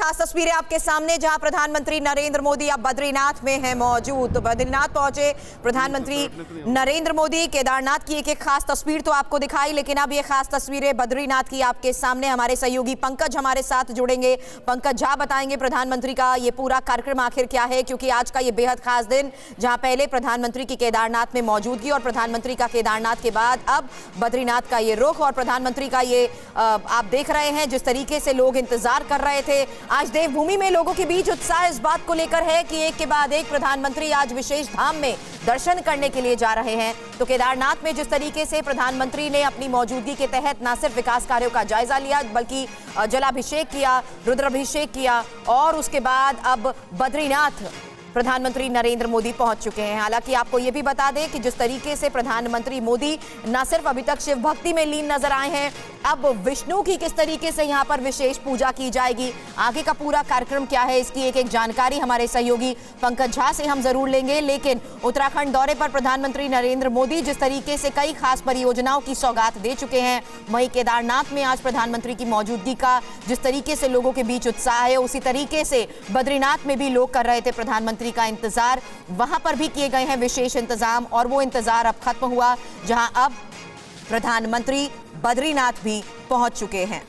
खास तस्वीरें आपके सामने जहां प्रधानमंत्री नरेंद्र मोदी अब बद्रीनाथ में हैं मौजूद। तो बद्रीनाथ पहुंचे प्रधानमंत्री नरेंद्र मोदी। केदारनाथ की एक खास तस्वीर तो आपको दिखाई, लेकिन अब ये खास तस्वीरें बद्रीनाथ की आपके सामने। हमारे सहयोगी पंकज हमारे साथ जुड़ेंगे। पंकज झा बताएंगे प्रधानमंत्री का ये पूरा कार्यक्रम आखिर क्या है, क्योंकि आज का ये बेहद खास दिन जहां पहले प्रधानमंत्री की केदारनाथ में मौजूदगी और प्रधानमंत्री का केदारनाथ के बाद अब बद्रीनाथ का ये रुख और प्रधानमंत्री का ये आप देख रहे हैं जिस तरीके से लोग इंतजार कर रहे थे। आज देवभूमि में लोगों के बीच उत्साह इस बात को लेकर है कि एक के बाद एक प्रधानमंत्री आज विशेष धाम में दर्शन करने के लिए जा रहे हैं। तो केदारनाथ में जिस तरीके से प्रधानमंत्री ने अपनी मौजूदगी के तहत न सिर्फ विकास कार्यों का जायजा लिया बल्कि जलाभिषेक किया, रुद्राभिषेक किया और उसके बाद अब बद्रीनाथ प्रधानमंत्री नरेंद्र मोदी पहुंच चुके हैं। हालांकि आपको यह भी बता दें कि जिस तरीके से प्रधानमंत्री मोदी न सिर्फ अभी तक शिव भक्ति में लीन नजर आए हैं, अब विष्णु की किस तरीके से यहां पर विशेष पूजा की जाएगी, आगे का पूरा कार्यक्रम क्या है, इसकी एक जानकारी हमारे सहयोगी पंकज झा से हम जरूर लेंगे। लेकिन उत्तराखंड दौरे पर प्रधानमंत्री नरेंद्र मोदी जिस तरीके से कई खास परियोजनाओं की सौगात दे चुके हैं, वहीं केदारनाथ में आज प्रधानमंत्री की मौजूदगी का जिस तरीके से लोगों के बीच उत्साह है, उसी तरीके से बद्रीनाथ में भी लोग कर रहे थे प्रधानमंत्री का इंतजार। वहां पर भी किए गए हैं विशेष इंतजाम और वो इंतजार अब खत्म हुआ, जहां अब प्रधानमंत्री बद्रीनाथ भी पहुंच चुके हैं।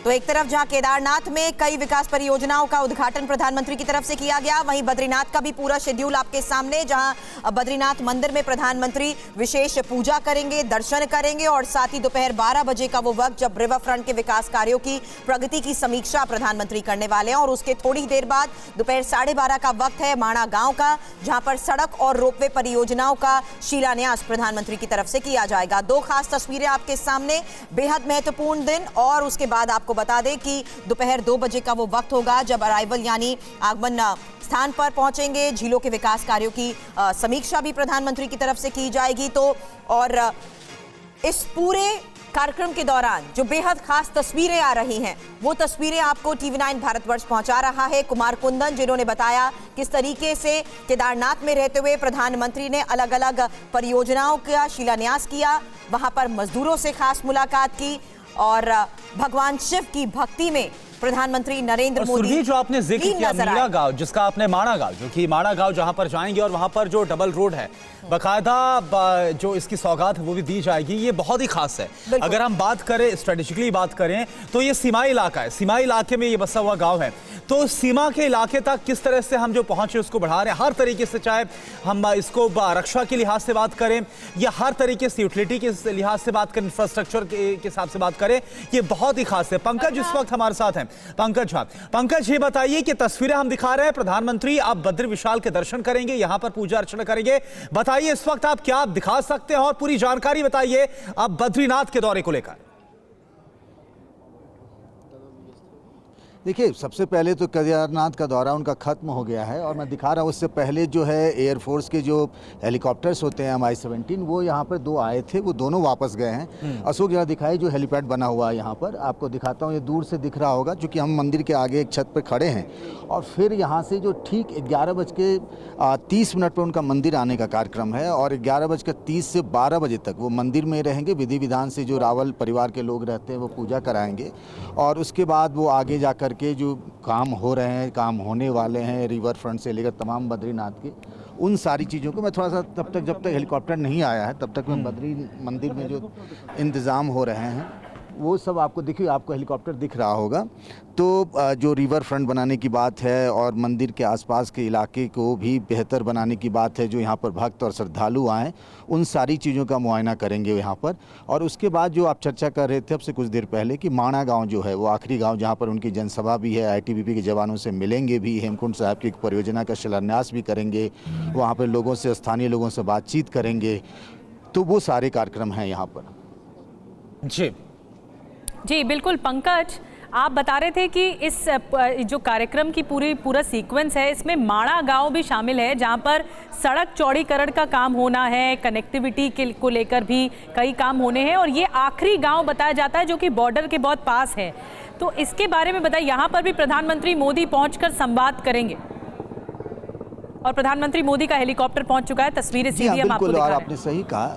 तो एक तरफ जहां केदारनाथ में कई विकास परियोजनाओं का उद्घाटन प्रधानमंत्री की तरफ से किया गया, वहीं बद्रीनाथ का भी पूरा शेड्यूल आपके सामने, जहां बद्रीनाथ मंदिर में प्रधानमंत्री विशेष पूजा करेंगे, दर्शन करेंगे और साथ ही दोपहर 12 बजे का वो वक्त जब रिवर फ्रंट के विकास कार्यों की प्रगति की समीक्षा प्रधानमंत्री करने वाले हैं। और उसके थोड़ी देर बाद दोपहर 12:30 का वक्त है माणा गांव का, जहां पर सड़क और रोपवे परियोजनाओं का शिलान्यास प्रधानमंत्री की तरफ से किया जाएगा। दो खास तस्वीरें आपके सामने, बेहद महत्वपूर्ण दिन। और उसके बाद आपको बता दें कि दोपहर 2 बजे का वो वक्त होगा जब अराइवल यानी आगमन स्थान पर पहुंचेंगे। झीलों के विकास कार्यों की समीक्षा भी प्रधानमंत्री की तरफ से की जाएगी। तो और इस पूरे कार्यक्रम के दौरान जो बेहद खास तस्वीरें आ रही हैं, वो तस्वीरें आपको TV9 भारतवर्ष पहुंचा रहा है कुमार कुंदन, जिन्होंने बताया किस तरीके से केदारनाथ में रहते हुए प्रधानमंत्री ने अलग अलग परियोजनाओं का शिलान्यास किया, वहां पर मजदूरों से खास मुलाकात की और भगवान शिव की भक्ति में प्रधानमंत्री नरेंद्र मोदी जो आपने जिक्र किया मीरा गांव, जिसका आपने माणा गांव, जो कि माणा गांव जहां पर जाएंगे और वहां पर जो डबल रोड है बाकायदा जो इसकी सौगात है वो भी दी जाएगी, ये बहुत ही खास है। अगर हम बात करें स्ट्रेटेजिकली बात करें तो ये सीमाई इलाका है, सीमाई इलाके में ये बसा हुआ गांव है। तो सीमा के इलाके तक किस तरह से हम जो पहुंचे उसको बढ़ा रहे हैं हर तरीके से, चाहे हम इसको रक्षा के लिहाज से बात करें या हर तरीके से यूटिलिटी के लिहाज से बात करें, इंफ्रास्ट्रक्चर के हिसाब से बात करें, ये बहुत ही खास है। पंकज इस वक्त हमारे साथ हैं, पंकज झा। पंकज ये बताइए कि तस्वीरें हम दिखा रहे हैं, प्रधानमंत्री आप बद्री विशाल के दर्शन करेंगे, यहां पर पूजा अर्चना करेंगे, बताइए इस वक्त आप क्या दिखा सकते हैं और पूरी जानकारी बताइए आप बद्रीनाथ के दौरे को लेकर। देखिए, सबसे पहले तो केदारनाथ का दौरा उनका ख़त्म हो गया है और मैं दिखा रहा हूँ उससे पहले जो है एयरफोर्स के जो हेलीकॉप्टर्स होते हैं MI-17 वो यहाँ पर 2 आए थे, वो दोनों वापस गए हैं। अशोक जरा दिखाई जो हेलीपैड बना हुआ है यहाँ पर, आपको दिखाता हूँ, ये दूर से दिख रहा होगा क्योंकि हम मंदिर के आगे एक छत पर खड़े हैं। और फिर यहाँ से जो ठीक 11:30 पर उनका मंदिर आने का कार्यक्रम है और 11:30 से 12 बजे तक वो मंदिर में रहेंगे। विधि विधान से जो रावल परिवार के लोग रहते हैं वो पूजा कराएंगे और उसके बाद वो आगे जाकर के जो काम हो रहे हैं, काम होने वाले हैं, रिवर फ्रंट से लेकर तमाम बद्रीनाथ के, उन सारी चीज़ों को मैं थोड़ा सा जब तक हेलीकॉप्टर नहीं आया है तब तक मैं बद्री मंदिर में जो इंतज़ाम हो रहे हैं वो सब आपको देखिए, आपको हेलीकॉप्टर दिख रहा होगा। तो जो रिवर फ्रंट बनाने की बात है और मंदिर के आसपास के इलाके को भी बेहतर बनाने की बात है, जो यहाँ पर भक्त और श्रद्धालु आएँ, उन सारी चीज़ों का मुआयना करेंगे यहाँ पर। और उसके बाद जो आप चर्चा कर रहे थे अब से कुछ देर पहले कि माणा गांव जो है वो आखिरी गांव जहाँ पर उनकी जनसभा भी है, ITBP के जवानों से मिलेंगे भी, हेमकुंड साहब की परियोजना का शिलान्यास भी करेंगे, वहाँ पर लोगों से, स्थानीय लोगों से बातचीत करेंगे। तो वो सारे कार्यक्रम हैं यहाँ पर। जी बिल्कुल पंकज, आप बता रहे थे कि इस जो कार्यक्रम की पूरा सीक्वेंस है इसमें माणा गांव भी शामिल है, जहां पर सड़क चौड़ीकरण का काम होना है, कनेक्टिविटी को लेकर भी कई काम होने हैं और ये आखिरी गांव बताया जाता है जो कि बॉर्डर के बहुत पास है। तो इसके बारे में बताइए, यहाँ पर भी प्रधानमंत्री मोदी पहुंचकर संवाद करेंगे और प्रधानमंत्री मोदी का हेलीकॉप्टर पहुंच चुका है, तस्वीरें सीधी हम आपको दिखा रहे हैं। आपने सही कहा,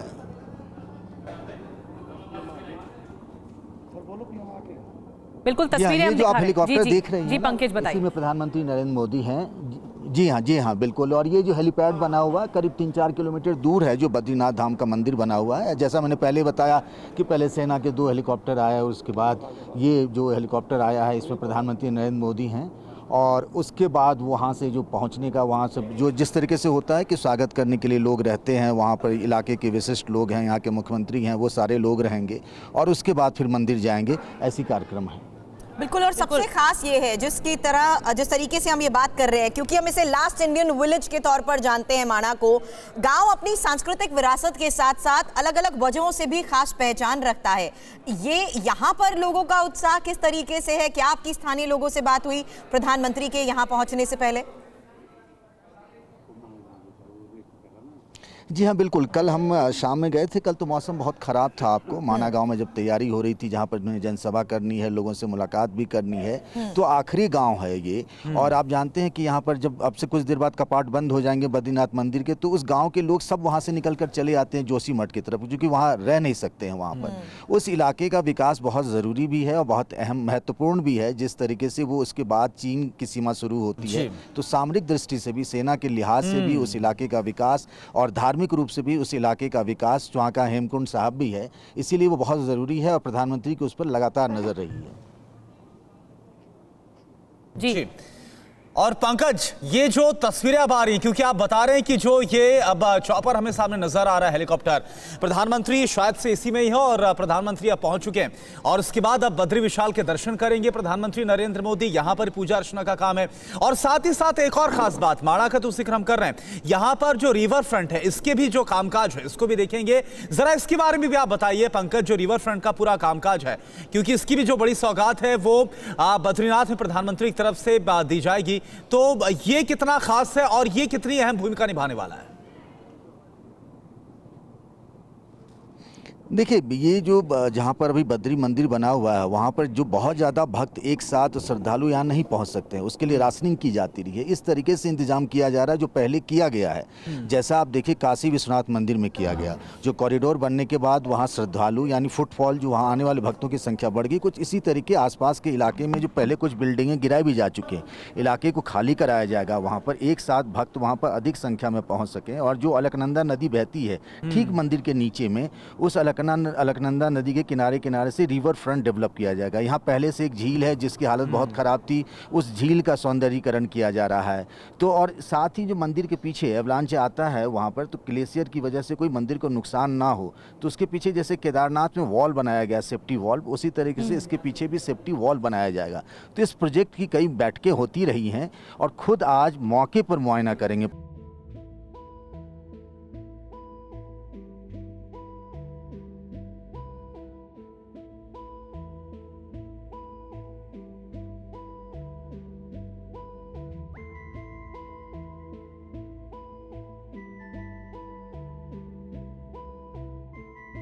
बिल्कुल जी हाँ, तस्वीरें ये हम जो आप दिखा रहे हैं। हेलीकॉप्टर जी, देख रहे हैं जी ना, पंकज बताइए। इसी में प्रधानमंत्री नरेंद्र मोदी हैं। जी हाँ बिल्कुल। और ये जो हेलीपैड बना हुआ है करीब 3-4 किलोमीटर दूर है, जो बद्रीनाथ धाम का मंदिर बना हुआ है। जैसा मैंने पहले बताया कि पहले सेना के 2 हेलीकॉप्टर आए और उसके बाद ये जो हेलीकॉप्टर आया है इसमें प्रधानमंत्री नरेंद्र मोदी हैं। और उसके बाद वहाँ से जो पहुँचने का, वहाँ से जो जिस तरीके से होता है कि स्वागत करने के लिए लोग रहते हैं, वहाँ पर इलाके के विशिष्ट लोग हैं, यहाँ के मुख्यमंत्री हैं, वो सारे लोग रहेंगे और उसके बाद फिर मंदिर जाएंगे, ऐसी कार्यक्रम है। बिल्कुल। और सबसे खास ये है जिस तरीके से हम ये बात कर रहे हैं, क्योंकि हम इसे लास्ट इंडियन विलेज के तौर पर जानते हैं माणा को। गांव अपनी सांस्कृतिक विरासत के साथ साथ अलग अलग वजहों से भी खास पहचान रखता है। ये यहाँ पर लोगों का उत्साह किस तरीके से है? क्या आपकी स्थानीय लोगों से बात हुई प्रधानमंत्री के यहाँ पहुंचने से पहले? जी हाँ बिल्कुल। कल हम शाम में गए थे। कल तो मौसम बहुत ख़राब था। आपको माना गांव में जब तैयारी हो रही थी, जहाँ पर उन्हें जनसभा करनी है, लोगों से मुलाकात भी करनी है, तो आखिरी गांव है ये। और आप जानते हैं कि यहाँ पर जब अब से कुछ देर बाद कपाट बंद हो जाएंगे बद्रीनाथ मंदिर के, तो उस गाँव के लोग सब वहाँ से निकल कर चले आते हैं जोशीमठ की तरफ, क्योंकि वहाँ रह नहीं सकते हैं वहाँ पर। उस इलाके का विकास बहुत ज़रूरी भी है और बहुत अहम महत्वपूर्ण भी है। जिस तरीके से वो उसके बाद चीन की सीमा शुरू होती है, तो सामरिक दृष्टि से भी, सेना के लिहाज से भी उस इलाके का विकास और धार्मिक रूप से भी उस इलाके का विकास, वहाँ का हेमकुंड साहब भी है, इसीलिए वो बहुत ज़रूरी है और प्रधानमंत्री की उस पर लगातार नज़र रही है। जी। और पंकज, ये जो तस्वीरें अब आ रही हैं, क्योंकि आप बता रहे हैं कि जो ये अब चॉपर हमें सामने नजर आ रहा है, हेलीकॉप्टर, प्रधानमंत्री शायद से इसी में ही है और प्रधानमंत्री अब पहुंच चुके हैं और उसके बाद अब बद्री विशाल के दर्शन करेंगे प्रधानमंत्री नरेंद्र मोदी। यहां पर पूजा अर्चना का काम है और साथ ही साथ एक और खास बात, माणा का तो जिक्र हम कर रहे हैं, यहां पर जो रिवर फ्रंट है इसके भी जो कामकाज है इसको भी देखेंगे। जरा इसके बारे में भी आप बताइए पंकज, जो रिवर फ्रंट का पूरा कामकाज है, क्योंकि इसकी भी जो बड़ी सौगात है वो बद्रीनाथ में प्रधानमंत्री की तरफ से दी जाएगी, तो ये कितना खास है और ये कितनी अहम भूमिका निभाने वाला है? देखिए, ये जो जहाँ पर अभी बद्री मंदिर बना हुआ है, वहाँ पर जो बहुत ज़्यादा भक्त एक साथ श्रद्धालु यहाँ नहीं पहुँच सकते हैं, उसके लिए राशनिंग की जाती रही है। इस तरीके से इंतजाम किया जा रहा है जो पहले किया गया है। जैसा आप देखिए काशी विश्वनाथ मंदिर में किया गया, जो कॉरिडोर बनने के बाद वहाँ श्रद्धालु यानी फुटफॉल, जो वहाँ आने वाले भक्तों की संख्या बढ़ गई। कुछ इसी तरीके आसपास के इलाके में जो पहले कुछ बिल्डिंगें गिराई भी जा चुके हैं, इलाके को खाली कराया जाएगा, वहाँ पर एक साथ भक्त वहाँ पर अधिक संख्या में पहुँच सकें। और जो अलकनंदा नदी बहती है ठीक मंदिर के नीचे में, उस अलकनंदा नदी के किनारे किनारे से रिवर फ्रंट डेवलप किया जाएगा। यहाँ पहले से एक झील है जिसकी हालत बहुत ख़राब थी, उस झील का सौंदर्यीकरण किया जा रहा है। तो और साथ ही जो मंदिर के पीछे एवलांच आता है वहाँ पर, तो ग्लेशियर की वजह से कोई मंदिर को नुकसान ना हो, तो उसके पीछे जैसे केदारनाथ में वॉल बनाया गया, सेफ्टी वॉल, उसी तरीके से इसके पीछे भी सेफ्टी वॉल बनाया जाएगा। तो इस प्रोजेक्ट की कई बैठकें होती रही हैं और खुद आज मौके पर मुआयना करेंगे।